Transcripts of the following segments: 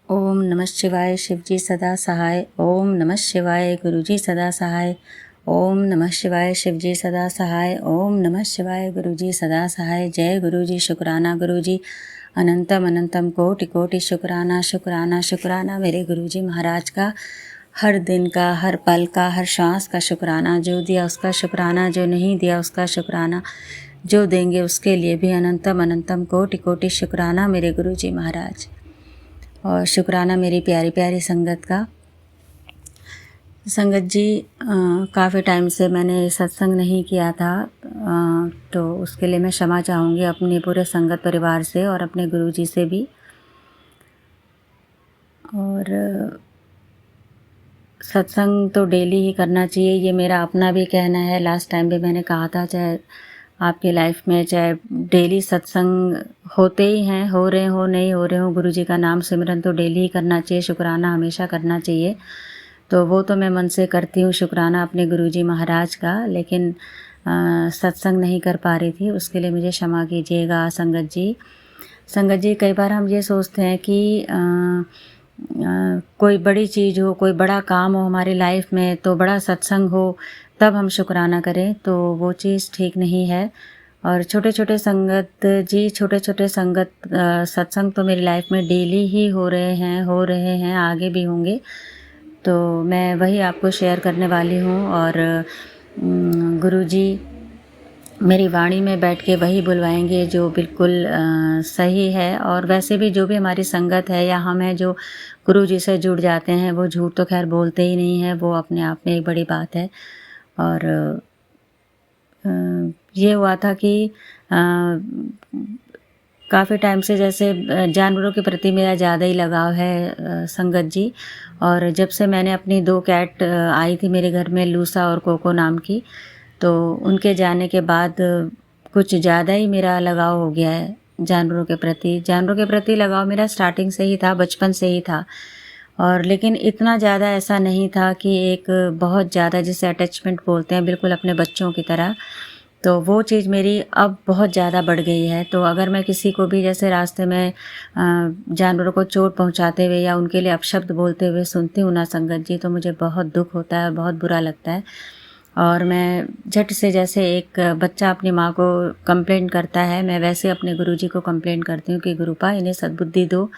ओम नमः शिवाय शिवजी सदा सहाय। ओम नमः शिवाय गुरुजी सदा सहाय। ओम नमः शिवाय शिवजी सदा सहाय। ओम नमः शिवाय गुरुजी सदा सहाय। जय गुरुजी, शुक्राना गुरुजी, अनंतम अनंतम कोटि कोटि शुक्राना शुक्राना शुक्राना मेरे गुरुजी महाराज का। हर दिन का, हर पल का, हर सांस का शुक्राना। जो दिया उसका शुक्राना, जो नहीं दिया उसका शुक्राना, जो देंगे उसके लिए भी अनंतम अनंतम कोटि कोटि शुक्राना मेरे गुरुजी महाराज। और शुक्राना मेरी प्यारी प्यारी संगत का। संगत जी, काफ़ी टाइम से मैंने सत्संग नहीं किया था, तो उसके लिए मैं क्षमा चाहूँगी अपने पूरे संगत परिवार से और अपने गुरुजी से भी। और सत्संग तो डेली ही करना चाहिए, ये मेरा अपना भी कहना है। लास्ट टाइम भी मैंने कहा था, चाहे आपकी लाइफ में चाहे डेली सत्संग होते ही हैं, हो रहे हो नहीं हो रहे हो, गुरुजी का नाम सिमरन तो डेली ही करना चाहिए, शुक्राना हमेशा करना चाहिए। तो वो तो मैं मन से करती हूँ शुक्राना अपने गुरुजी महाराज का, लेकिन सत्संग नहीं कर पा रही थी, उसके लिए मुझे क्षमा कीजिएगा संगत जी। संगत जी, कई बार हम ये सोचते हैं कि कोई बड़ी चीज़ हो, कोई बड़ा काम हो हमारी लाइफ में, तो बड़ा सत्संग हो तब हम शुक्राना करें, तो वो चीज़ ठीक नहीं है। और छोटे छोटे संगत जी, छोटे छोटे संगत सत्संग तो मेरी लाइफ में डेली ही हो रहे हैं, आगे भी होंगे। तो मैं वही आपको शेयर करने वाली हूँ। और गुरुजी मेरी वाणी में बैठ के वही बुलवाएंगे जो बिल्कुल सही है। और वैसे भी जो भी हमारी संगत है या हम हैं जो गुरु जी से जुड़ जाते हैं, वो झूठ तो खैर बोलते ही नहीं हैं, वो अपने आप में एक बड़ी बात है। और ये हुआ था कि काफ़ी टाइम से जैसे जानवरों के प्रति मेरा ज़्यादा ही लगाव है संगत जी। और जब से मैंने अपनी 2 कैट आई थी मेरे घर में, लूसा और कोको नाम की, तो उनके जाने के बाद कुछ ज़्यादा ही मेरा लगाव हो गया है जानवरों के प्रति। जानवरों के प्रति लगाव मेरा स्टार्टिंग से ही था, बचपन से ही था। और लेकिन इतना ज़्यादा ऐसा नहीं था कि एक बहुत ज़्यादा जिसे अटैचमेंट बोलते हैं, बिल्कुल अपने बच्चों की तरह। तो वो चीज़ मेरी अब बहुत ज़्यादा बढ़ गई है। तो अगर मैं किसी को भी जैसे रास्ते में जानवरों को चोट पहुंचाते हुए या उनके लिए अपशब्द बोलते हुए सुनती हूँ ना संगत जी, तो मुझे बहुत दुख होता है और बहुत बुरा लगता है। और मैं झट से, जैसे एक बच्चा अपनी माँ को कंप्लेंट करता है, मैं वैसे अपने गुरुजी को कंप्लेंट करती हूँ कि गुरुपा इन्हें सद्बुद्धि दो,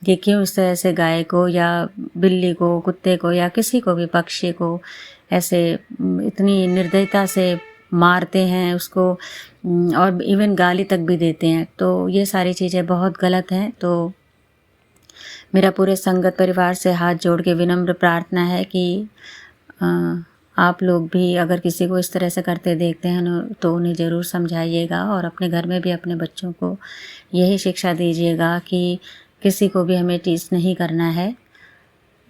ये क्यों इस तरह से गाय को या बिल्ली को, कुत्ते को या किसी को भी, पक्षी को ऐसे इतनी निर्दयता से मारते हैं उसको, और इवन गाली तक भी देते हैं। तो ये सारी चीज़ें बहुत गलत हैं। तो मेरा पूरे संगत परिवार से हाथ जोड़ के विनम्र प्रार्थना है कि आप लोग भी अगर किसी को इस तरह से करते देखते हैं तो उन्हें ज़रूर समझाइएगा, और अपने घर में भी अपने बच्चों को यही शिक्षा दीजिएगा कि किसी को भी हमें टीच नहीं करना है।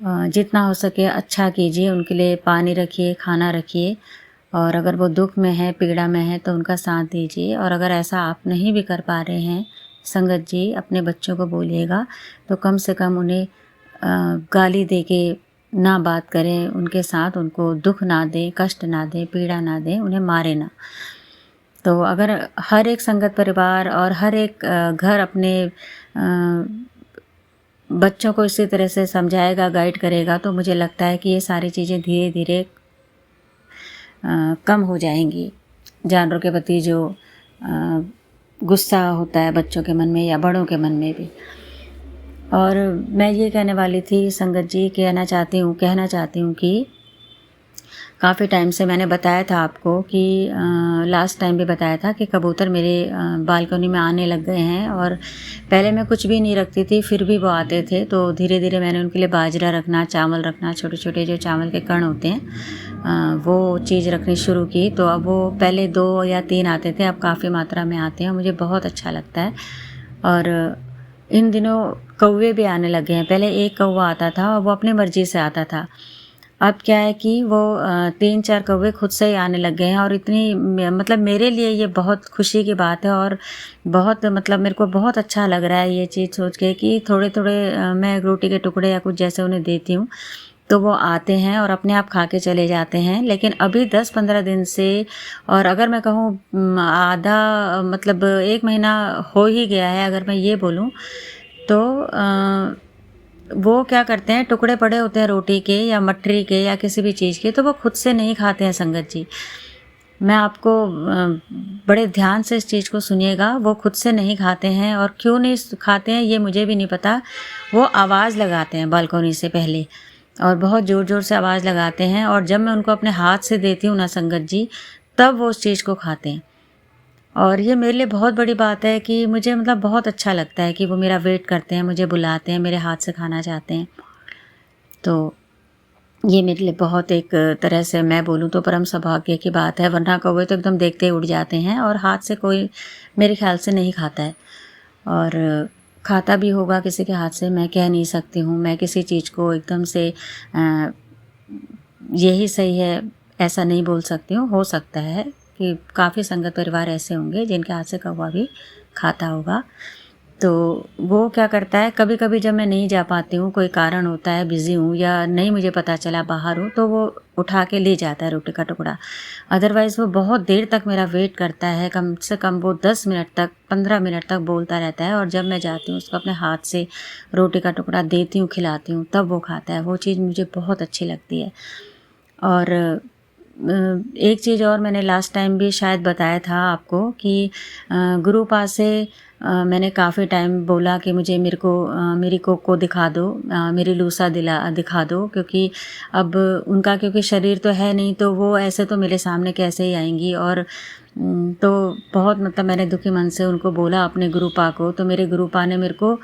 जितना हो सके अच्छा कीजिए, उनके लिए पानी रखिए, खाना रखिए, और अगर वो दुख में है, पीड़ा में है, तो उनका साथ दीजिए। और अगर ऐसा आप नहीं भी कर पा रहे हैं संगत जी, अपने बच्चों को बोलिएगा तो कम से कम उन्हें गाली दे के ना बात करें उनके साथ, उनको दुख ना दें, कष्ट ना दें, पीड़ा ना दें, उन्हें मारे ना। तो अगर हर एक संगत परिवार और हर एक घर अपने बच्चों को इसी तरह से समझाएगा, गाइड करेगा, तो मुझे लगता है कि ये सारी चीज़ें धीरे धीरे कम हो जाएंगी। जानवरों के प्रति जो गुस्सा होता है बच्चों के मन में या बड़ों के मन में भी। और मैं ये कहने वाली थी संगत जी, कहना चाहती हूँ कि काफ़ी टाइम से मैंने बताया था आपको कि लास्ट टाइम भी बताया था कि कबूतर मेरे बालकनी में आने लग गए हैं। और पहले मैं कुछ भी नहीं रखती थी, फिर भी वो आते थे। तो धीरे धीरे मैंने उनके लिए बाजरा रखना, चावल रखना, छोटे छोटे जो चावल के कण होते हैं वो चीज़ रखनी शुरू की। तो अब वो पहले 2 या 3 आते थे, अब काफ़ी मात्रा में आते हैं, मुझे बहुत अच्छा लगता है। और इन दिनों कौवे भी आने लगे हैं। पहले एक कौवा आता था और वो अपनी मर्जी से आता था। अब क्या है कि वो 3-4 कौवे खुद से ही आने लग गए हैं। और इतनी मतलब मेरे लिए ये बहुत खुशी की बात है, और बहुत मतलब मेरे को बहुत अच्छा लग रहा है ये चीज़ सोच के कि थोड़े थोड़े मैं रोटी के टुकड़े या कुछ जैसे उन्हें देती हूँ, तो वो आते हैं और अपने आप खा के चले जाते हैं। लेकिन अभी 10-15 दिन से, और अगर मैं कहूँ आधा मतलब 1 महीना हो ही गया है, अगर मैं ये बोलूँ तो वो क्या करते हैं, टुकड़े पड़े होते हैं रोटी के या मटरी के या किसी भी चीज़ के, तो वो खुद से नहीं खाते हैं संगत जी। मैं आपको बड़े ध्यान से इस चीज़ को सुनिएगा, वो खुद से नहीं खाते हैं, और क्यों नहीं खाते हैं ये मुझे भी नहीं पता। वो आवाज़ लगाते हैं बालकोनी से पहले, और बहुत ज़ोर ज़ोर से आवाज़ लगाते हैं, और जब मैं उनको अपने हाथ से देती हूँ ना संगत जी, तब वो उस चीज़ को खाते हैं। और ये मेरे लिए बहुत बड़ी बात है कि मुझे मतलब बहुत अच्छा लगता है कि वो मेरा वेट करते हैं, मुझे बुलाते हैं, मेरे हाथ से खाना चाहते हैं। तो ये मेरे लिए बहुत एक तरह से मैं बोलूँ तो परम सौभाग्य की बात है, वरना कौवे तो एकदम देखते ही उड़ जाते हैं, और हाथ से कोई मेरे ख्याल से नहीं खाता है। और खाता भी होगा किसी के हाथ से, मैं कह नहीं सकती हूँ। मैं किसी चीज़ को एकदम से यही सही है ऐसा नहीं बोल सकती हूँ। हो सकता है कि काफ़ी संगत परिवार ऐसे होंगे जिनके हाथ से कौवा भी खाता होगा। तो वो क्या करता है, कभी कभी जब मैं नहीं जा पाती हूँ, कोई कारण होता है, बिज़ी हूँ या नहीं मुझे पता चला बाहर हूँ, तो वो उठा के ले जाता है रोटी का टुकड़ा। अदरवाइज़ वो बहुत देर तक मेरा वेट करता है, कम से कम वो 10 मिनट तक, 15 मिनट तक बोलता रहता है, और जब मैं जाती हूँ उसको अपने हाथ से रोटी का टुकड़ा देती हूँ, खिलाती हूँ, तब वो खाता है। वो चीज़ मुझे बहुत अच्छी लगती है। और एक चीज़ और मैंने लास्ट टाइम भी शायद बताया था आपको कि गुरुपा से मैंने काफ़ी टाइम बोला कि मुझे मेरी कोको दिखा दो, मेरी लूसा दिखा दो, क्योंकि अब उनका क्योंकि शरीर तो है नहीं, तो वो ऐसे तो मेरे सामने कैसे ही आएंगी। और तो बहुत मतलब मैंने दुखी मन से उनको बोला अपने गुरुपा को, तो मेरे गुरुपा ने मेरे को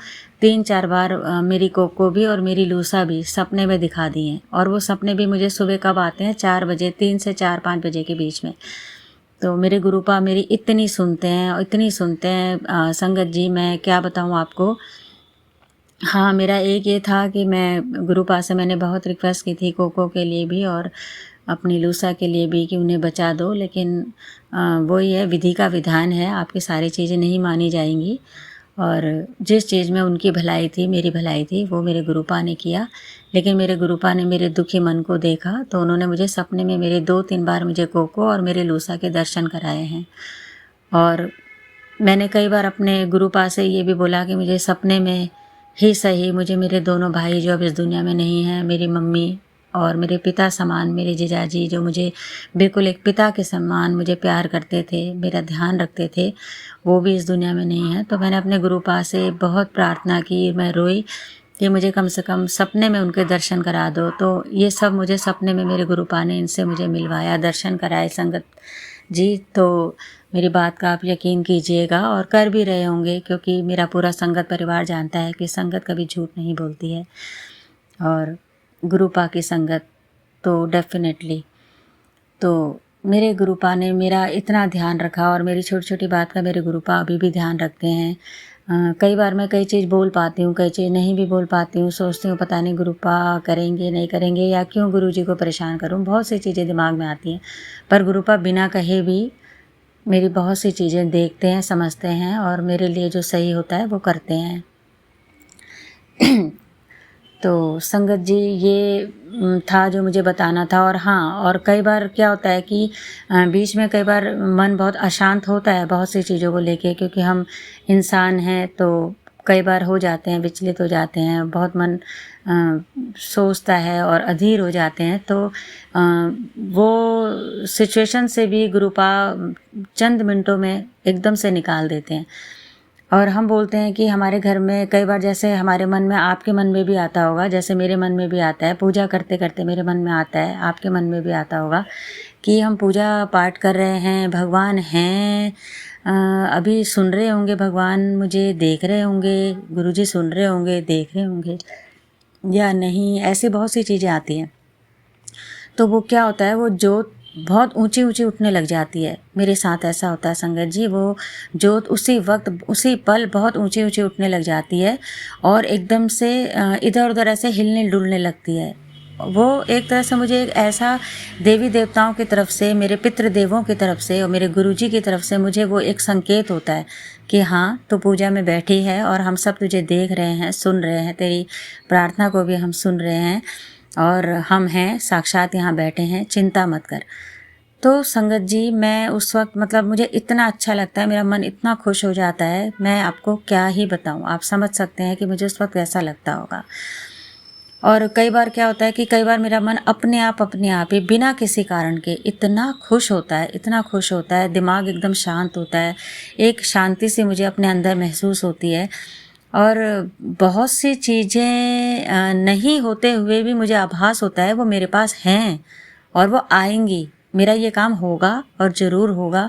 3-4 बार मेरी कोको भी और मेरी लूसा भी सपने में दिखा दी हैं। और वो सपने भी मुझे सुबह कब आते हैं, 4 बजे, 3 से 4-5 बजे के बीच में। तो मेरे गुरुपा मेरी इतनी सुनते हैं और इतनी सुनते हैं संगत जी, मैं क्या बताऊँ आपको। हाँ, मेरा एक ये था कि मैं गुरुपा से मैंने बहुत रिक्वेस्ट की थी कोको के लिए भी और अपनी लूसा के लिए भी कि उन्हें बचा दो, लेकिन वही है, विधि का विधान है, आपकी सारी चीज़ें नहीं मानी जाएंगी। और जिस चीज़ में उनकी भलाई थी, मेरी भलाई थी, वो मेरे गुरुपा ने किया। लेकिन मेरे गुरुपा ने मेरे दुखी मन को देखा, तो उन्होंने मुझे सपने में मेरे 2-3 बार मुझे कोको और मेरे लूसा के दर्शन कराए हैं। और मैंने कई बार अपने गुरुपा से ये भी बोला कि मुझे सपने में ही सही, मुझे मेरे दोनों भाई जो अब इस दुनिया में नहीं हैं, मेरी मम्मी और मेरे पिता समान मेरे जीजाजी, जो मुझे बिल्कुल एक पिता के समान मुझे प्यार करते थे, मेरा ध्यान रखते थे, वो भी इस दुनिया में नहीं है। तो मैंने अपने गुरुपा से बहुत प्रार्थना की, मैं रोई कि मुझे कम से कम सपने में उनके दर्शन करा दो। तो ये सब मुझे सपने में मेरे गुरुपा ने इनसे मुझे मिलवाया, दर्शन कराए संगत जी। तो मेरी बात का आप यकीन कीजिएगा, और कर भी रहे होंगे, क्योंकि मेरा पूरा संगत परिवार जानता है कि संगत कभी झूठ नहीं बोलती है, और गुरुपा की संगत तो डेफिनेटली। तो मेरे गुरुपा ने मेरा इतना ध्यान रखा, और मेरी छोटी छोटी बात का मेरे गुरुपा अभी भी ध्यान रखते हैं। कई बार मैं कई चीज़ बोल पाती हूँ, कई चीज़ नहीं भी बोल पाती हूँ, सोचती हूँ पता नहीं गुरुपा करेंगे नहीं करेंगे, या क्यों गुरुजी को परेशान करूँ, बहुत सी चीज़ें दिमाग में आती हैं। पर गुरुपा बिना कहे भी मेरी बहुत सी चीज़ें देखते हैं, समझते हैं, और मेरे लिए जो सही होता है वो करते हैं। तो संगत जी, ये था जो मुझे बताना था। और हाँ, और कई बार क्या होता है कि बीच में कई बार मन बहुत अशांत होता है बहुत सी चीज़ों को लेके, क्योंकि हम इंसान हैं, तो कई बार हो जाते हैं, विचलित हो जाते हैं, बहुत मन सोचता है और अधीर हो जाते हैं। तो वो सिचुएशन से भी गुरुपा चंद मिनटों में एकदम से निकाल देते हैं। और हम बोलते हैं कि हमारे घर में कई बार, जैसे हमारे मन में, आपके मन में भी आता होगा, जैसे मेरे मन में भी आता है, पूजा करते करते मेरे मन में आता है, आपके मन में भी आता होगा कि हम पूजा पाठ कर रहे हैं, भगवान हैं, अभी सुन रहे होंगे, भगवान मुझे देख रहे होंगे, गुरुजी सुन रहे होंगे, देख रहे होंगे या नहीं, ऐसी बहुत सी चीज़ें आती हैं। तो वो क्या होता है, वो जोत बहुत ऊंची ऊंची उठने लग जाती है। मेरे साथ ऐसा होता है संगत जी, वो जोत उसी वक्त उसी पल बहुत ऊंची ऊंची उठने लग जाती है, और एकदम से इधर उधर ऐसे हिलने डुलने लगती है। वो एक तरह से मुझे एक ऐसा देवी देवताओं की तरफ से, मेरे पितृदेवों की तरफ से और मेरे गुरुजी की तरफ से मुझे वो एक संकेत होता है कि हाँ, तो पूजा में बैठी है और हम सब तुझे देख रहे हैं, सुन रहे हैं, तेरी प्रार्थना को भी हम सुन रहे हैं, और हम हैं साक्षात यहाँ बैठे हैं, चिंता मत कर। तो संगत जी, मैं उस वक्त मतलब मुझे इतना अच्छा लगता है, मेरा मन इतना खुश हो जाता है, मैं आपको क्या ही बताऊँ, आप समझ सकते हैं कि मुझे उस वक्त कैसा लगता होगा। और कई बार क्या होता है कि कई बार मेरा मन अपने आप ही बिना किसी कारण के इतना खुश होता है, इतना खुश होता है, दिमाग एकदम शांत होता है, एक शांति सी मुझे अपने अंदर महसूस होती है। और बहुत सी चीज़ें नहीं होते हुए भी मुझे आभास होता है वो मेरे पास हैं और वो आएंगी, मेरा ये काम होगा और ज़रूर होगा।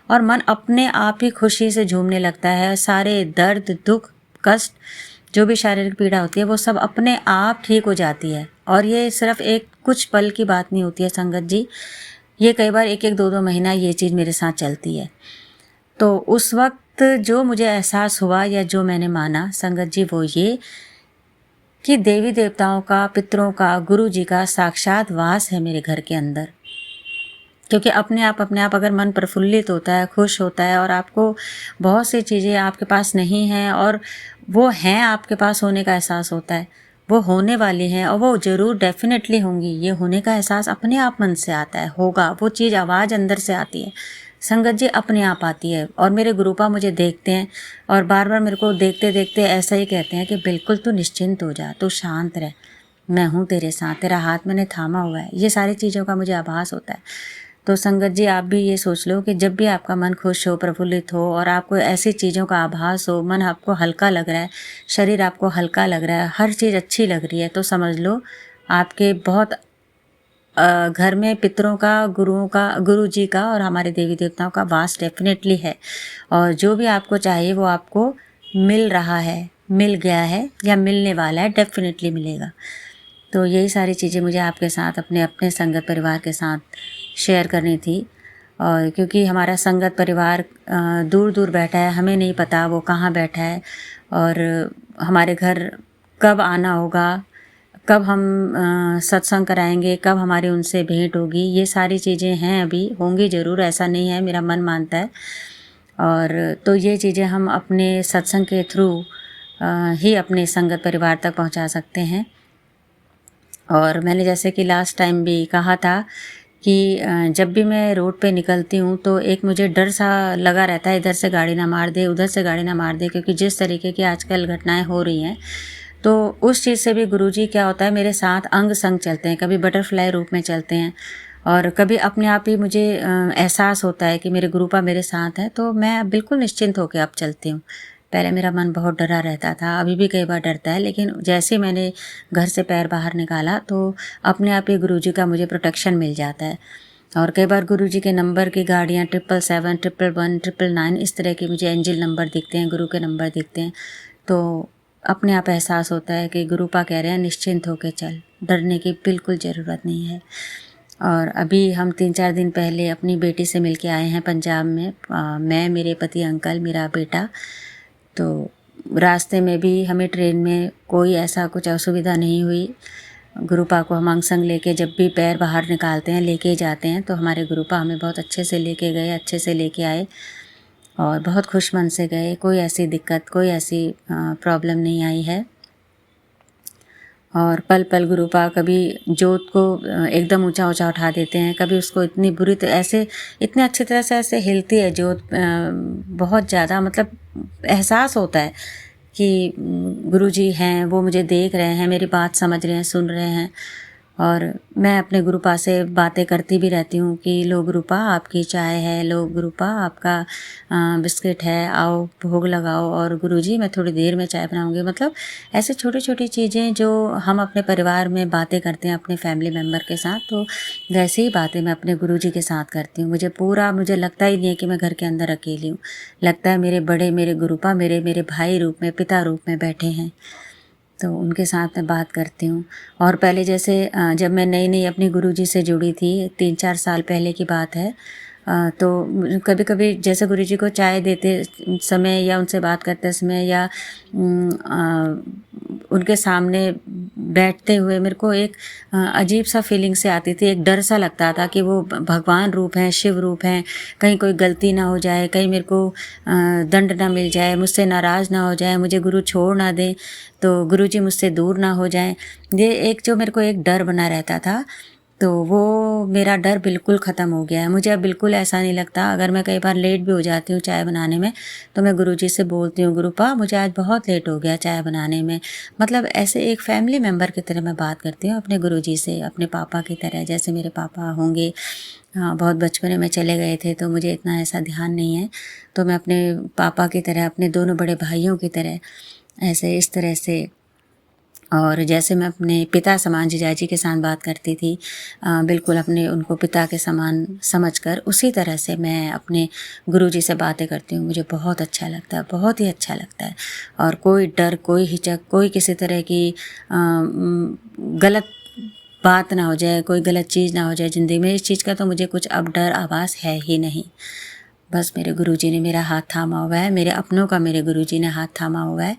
और मन अपने आप ही खुशी से झूमने लगता है, सारे दर्द, दुख, कष्ट, जो भी शारीरिक पीड़ा होती है वो सब अपने आप ठीक हो जाती है। और ये सिर्फ एक कुछ पल की बात नहीं होती है संगत जी, ये कई बार एक एक दो दो महीना ये चीज़ मेरे साथ चलती है। तो उस वक्त जो मुझे एहसास हुआ या जो मैंने माना संगत जी, वो ये कि देवी देवताओं का, पितरों का, गुरु जी का साक्षात वास है मेरे घर के अंदर। क्योंकि अपने आप अगर मन प्रफुल्लित होता है, खुश होता है और आपको बहुत सी चीज़ें आपके पास नहीं हैं और वो हैं आपके पास होने का एहसास होता है, वो होने वाली हैं और वो ज़रूर डेफिनेटली होंगी, ये होने का एहसास अपने आप मन से आता है, होगा, वो चीज़ आवाज़ अंदर से आती है संगत जी, अपने आप आती है। और मेरे गुरुपा मुझे देखते हैं और बार बार मेरे को देखते देखते ऐसा ही कहते हैं कि बिल्कुल तू निश्चिंत हो जा, तू शांत रह, मैं हूँ तेरे साथ, तेरा हाथ मैंने थामा हुआ है। ये सारी चीज़ों का मुझे आभास होता है। तो संगत जी, आप भी ये सोच लो कि जब भी आपका मन खुश हो, प्रफुल्लित हो और आपको ऐसी चीज़ों का आभास हो, मन आपको हल्का लग रहा है, शरीर आपको हल्का लग रहा है, हर चीज़ अच्छी लग रही है, तो समझ लो आपके बहुत घर में पितरों का, गुरुओं का, गुरु जी का और हमारे देवी देवताओं का वास डेफिनेटली है। और जो भी आपको चाहिए वो आपको मिल रहा है, मिल गया है या मिलने वाला है, डेफिनेटली मिलेगा। तो यही सारी चीज़ें मुझे आपके साथ अपने अपने संगत परिवार के साथ शेयर करनी थी। और क्योंकि हमारा संगत परिवार दूर दूर बैठा है, हमें नहीं पता वो कहाँ बैठा है और हमारे घर कब आना होगा, कब हम सत्संग कराएंगे, कब हमारी उनसे भेंट होगी, ये सारी चीज़ें हैं, अभी होंगी ज़रूर, ऐसा नहीं है, मेरा मन मानता है। और तो ये चीज़ें हम अपने सत्संग के थ्रू ही अपने संगत परिवार तक पहुंचा सकते हैं। और मैंने जैसे कि लास्ट टाइम भी कहा था कि जब भी मैं रोड पे निकलती हूँ तो एक मुझे डर सा लगा रहता है, इधर से गाड़ी ना मार दे, उधर से गाड़ी ना मार दे, क्योंकि जिस तरीके की आजकल घटनाएं हो रही हैं, तो उस चीज़ से भी गुरुजी क्या होता है मेरे साथ अंग संग चलते हैं, कभी बटरफ्लाई रूप में चलते हैं और कभी अपने आप ही मुझे एहसास होता है कि मेरे गुरुपा मेरे साथ हैं, तो मैं बिल्कुल निश्चिंत होकर अब चलती हूँ। पहले मेरा मन बहुत डरा रहता था, अभी भी कई बार डरता है, लेकिन जैसे मैंने घर से पैर बाहर निकाला तो अपने आप ही गुरुजी का मुझे प्रोटेक्शन मिल जाता है। और कई बार गुरुजी के नंबर की गाड़ियाँ 777, 111, 999 इस तरह की मुझे एंजल नंबर दिखते हैं, गुरु के नंबर दिखते हैं, तो अपने आप एहसास होता है कि गुरुपा कह रहे हैं निश्चिंत होकर चल, डरने की बिल्कुल ज़रूरत नहीं है। और अभी हम 3-4 दिन पहले अपनी बेटी से मिलके आए हैं पंजाब में, मैं, मेरे पति, अंकल, मेरा बेटा। तो रास्ते में भी हमें ट्रेन में कोई ऐसा कुछ असुविधा नहीं हुई। गुरुपा को हम अंग संग लेके जब भी पैर बाहर निकालते हैं, लेके जाते हैं, तो हमारे गुरुपा हमें बहुत अच्छे से लेके गए, अच्छे से लेके आए और बहुत खुश मन से गए। कोई ऐसी दिक्कत, कोई ऐसी प्रॉब्लम नहीं आई है। और पल पल गुरुपा कभी जोत को एकदम ऊंचा ऊंचा उठा देते हैं, कभी उसको इतनी बुरी ऐसे इतने अच्छी तरह से ऐसे हिलती है जोत, बहुत ज़्यादा मतलब एहसास होता है कि गुरुजी हैं, वो मुझे देख रहे हैं, मेरी बात समझ रहे हैं, सुन रहे हैं। और मैं अपने गुरुपा से बातें करती भी रहती हूँ कि लो गुरुपा आपकी चाय है, लो गुरुपा आपका बिस्किट है, आओ भोग लगाओ, और गुरुजी मैं थोड़ी देर में चाय बनाऊँगी। मतलब ऐसे छोटी छोटी चीज़ें जो हम अपने परिवार में बातें करते हैं अपने फैमिली मेम्बर के साथ, तो वैसे ही बातें मैं अपने गुरुजी के साथ करती हूँ। मुझे लगता ही नहीं है कि मैं घर के अंदर अकेली हूँ, लगता है मेरे गुरुपा मेरे भाई रूप में, पिता रूप में बैठे हैं, तो उनके साथ मैं बात करती हूँ। और पहले जैसे जब मैं नई नई अपनी गुरुजी से जुड़ी थी, 3-4 साल पहले की बात है, तो कभी कभी जैसे गुरुजी को चाय देते समय या उनसे बात करते समय या उनके सामने बैठते हुए मेरे को एक अजीब सा फीलिंग से आती थी, एक डर सा लगता था कि वो भगवान रूप हैं, शिव रूप हैं, कहीं कोई गलती ना हो जाए, कहीं मेरे को दंड ना मिल जाए, मुझसे नाराज़ ना हो जाए, मुझे गुरु छोड़ ना दें, तो गुरुजी मुझसे दूर ना हो जाएं। ये एक जो मेरे को एक डर बना रहता था। तो वो मेरा डर बिल्कुल ख़त्म हो गया है। मुझे अब बिल्कुल ऐसा नहीं लगता। अगर मैं कई बार लेट भी हो जाती हूँ चाय बनाने में, तो मैं गुरुजी से बोलती हूँ, गुरुपा मुझे आज बहुत लेट हो गया चाय बनाने में। मतलब ऐसे एक फैमिली मेम्बर की तरह मैं बात करती हूँ अपने गुरुजी से, अपने पापा की तरह। जैसे मेरे पापा होंगे, हाँ, बहुत बचपने में चले गए थे तो मुझे इतना ऐसा ध्यान नहीं है। तो मैं अपने पापा की तरह, अपने दोनों बड़े भाइयों की तरह, ऐसे इस तरह से, और जैसे मैं अपने पिता समान जीजाजी के साथ बात करती थी, बिल्कुल अपने उनको पिता के समान समझकर, उसी तरह से मैं अपने गुरुजी से बातें करती हूँ। मुझे बहुत अच्छा लगता है, बहुत ही अच्छा लगता है। और कोई डर, कोई हिचक, कोई किसी तरह की गलत बात ना हो जाए, कोई गलत चीज़ ना हो जाए ज़िंदगी में, इस चीज़ का तो मुझे कुछ अब डर आभास है ही नहीं। बस मेरे गुरुजी ने मेरा हाथ थामा हुआ है, मेरे अपनों का मेरे गुरुजी ने हाथ थामा हुआ है।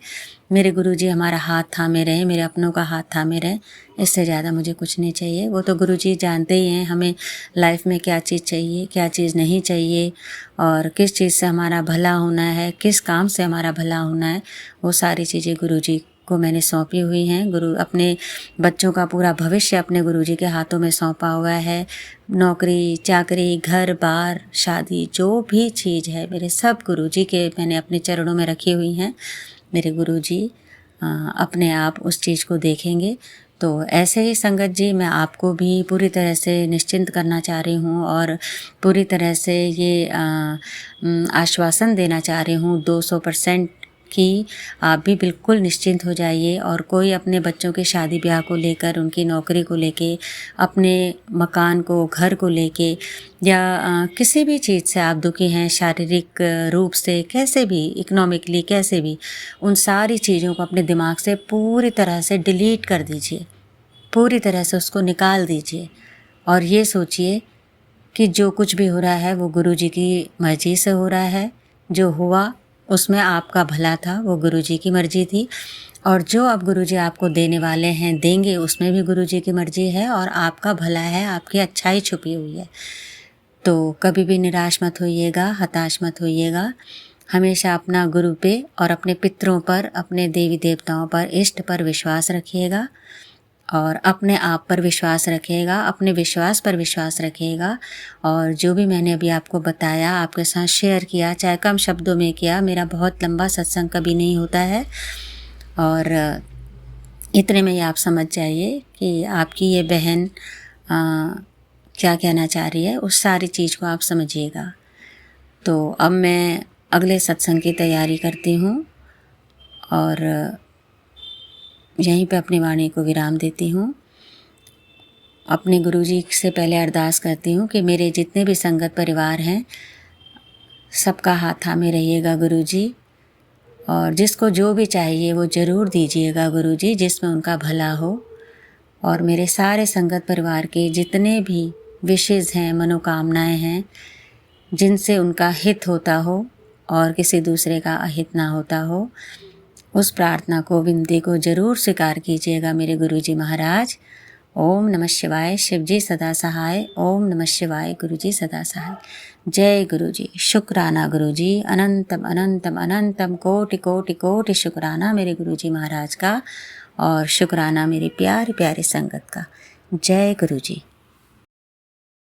मेरे गुरुजी हमारा हाथ थामे रहें, मेरे अपनों का हाथ थामे रहें, इससे ज़्यादा मुझे कुछ नहीं चाहिए। वो तो गुरुजी जानते ही हैं हमें लाइफ में क्या चीज़ चाहिए, क्या चीज़ नहीं चाहिए, और किस चीज़ से हमारा भला होना है, किस काम से हमारा भला होना है। वो सारी चीज़ें गुरुजी को मैंने सौंपी हुई हैं। गुरु अपने बच्चों का पूरा भविष्य अपने गुरुजी के हाथों में सौंपा हुआ है। नौकरी चाकरी, घर बार, शादी, जो भी चीज़ है मेरे सब गुरुजी के मैंने अपने चरणों में रखी हुई हैं। मेरे गुरुजी अपने आप उस चीज़ को देखेंगे। तो ऐसे ही संगत जी, मैं आपको भी पूरी तरह से निश्चिंत करना चाह रही हूँ और पूरी तरह से ये आश्वासन देना चाह रही हूँ 200% कि आप भी बिल्कुल निश्चिंत हो जाइए। और कोई अपने बच्चों के शादी ब्याह को लेकर, उनकी नौकरी को लेके, अपने मकान को, घर को लेके, या किसी भी चीज़ से आप दुखी हैं, शारीरिक रूप से, कैसे भी, इकोनॉमिकली कैसे भी, उन सारी चीज़ों को अपने दिमाग से पूरी तरह से डिलीट कर दीजिए, पूरी तरह से उसको निकाल दीजिए। और ये सोचिए कि जो कुछ भी हो रहा है वो गुरुजी की मर्ज़ी से हो रहा है। जो हुआ उसमें आपका भला था, वो गुरुजी की मर्ज़ी थी। और जो अब गुरुजी आपको देने वाले हैं, देंगे, उसमें भी गुरुजी की मर्ज़ी है और आपका भला है, आपकी अच्छाई छुपी हुई है। तो कभी भी निराश मत होइएगा, हताश मत होइएगा। हमेशा अपना गुरु पे और अपने पितरों पर, अपने देवी देवताओं पर, इष्ट पर विश्वास रखिएगा और अपने आप पर विश्वास रखिएगा, अपने विश्वास पर विश्वास रखिएगा। और जो भी मैंने अभी आपको बताया, आपके साथ शेयर किया, चाहे कम शब्दों में किया, मेरा बहुत लंबा सत्संग कभी नहीं होता है। और इतने में ही आप समझ जाइए कि आपकी ये बहन क्या कहना चाह रही है, उस सारी चीज़ को आप समझिएगा। तो अब मैं अगले सत्संग की तैयारी करती हूँ और यहीं पे अपनी वाणी को विराम देती हूँ। अपने गुरुजी से पहले अरदास करती हूँ कि मेरे जितने भी संगत परिवार हैं, सबका हाथ थामे रहिएगा गुरुजी, और जिसको जो भी चाहिए वो ज़रूर दीजिएगा गुरुजी, जिसमें उनका भला हो। और मेरे सारे संगत परिवार के जितने भी विशेज़ हैं, मनोकामनाएं हैं, जिनसे उनका हित होता हो और किसी दूसरे का अहित ना होता हो, उस प्रार्थना को, विनती को ज़रूर स्वीकार कीजिएगा मेरे गुरुजी महाराज। ओम नमः शिवाय, शिवजी सदा सहाय। ओम नमः शिवाय, गुरुजी सदा सहाय। जय गुरुजी। शुक्राना गुरुजी, अनंतम अनंतम अनंतम कोटि कोटि कोटि शुक्राना मेरे गुरुजी महाराज का, और शुक्राना मेरी प्यारी प्यारी संगत का। जय गुरुजी।